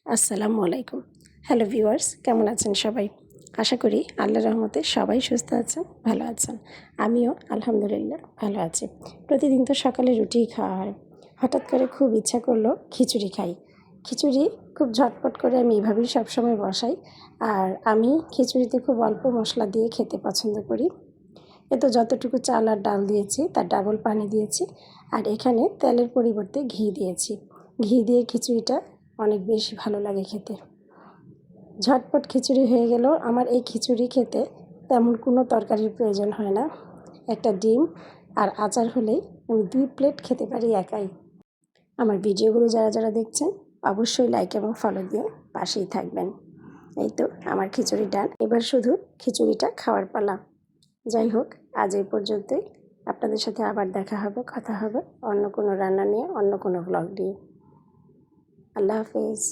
আসসালামু আলাইকুম। Hello viewers, কেমন আছেন সবাই? আশা করি আল্লাহর রহমতে সবাই সুস্থ আছেন, ভালো আছেন। আমিও আলহামদুলিল্লাহ ভালো আছি। প্রতিদিন তো সকালে রুটিই খাওয়া হয়। হঠাৎ করে খুব ইচ্ছা করলো খিচুড়ি খাই। খিচুড়ি খুব ঝটপট করে আমি এভাবেই সবসময় বসাই। আর আমি খিচুড়িতে খুব অল্প মশলা দিয়ে খেতে পছন্দ করি। এতে যতটুকু চাল আর ডাল দিয়েছি তার ডাবল পানি দিয়েছি। আর এখানে তেলের পরিবর্তে ঘি দিয়েছি। ঘি দিয়ে খিচুড়িটা অনেক বেশি ভালো লাগে খেতে। ঝটপট খিচুড়ি হয়ে গেলেও আমার এই খিচুড়ি খেতে তেমন কোনো তরকারির প্রয়োজন হয় না। একটা ডিম আর আচার হলেই আমি 2 প্লেট খেতে পারি একাই। আমার ভিডিওগুলো যারা দেখছেন অবশ্যই লাইক এবং ফলো দিয়ে পাশেই থাকবেন। এই তো আমার খিচুড়ি ডান। এবার শুধু খিচুড়িটা খাওয়ার পালা। যাই হোক, আজ এই পর্যন্তই। আপনাদের সাথে আবার দেখা হবে, কথা হবে অন্য কোনো রান্না নিয়ে, অন্য কোনো ব্লগ নিয়ে। আল্লাহ হাফেজ।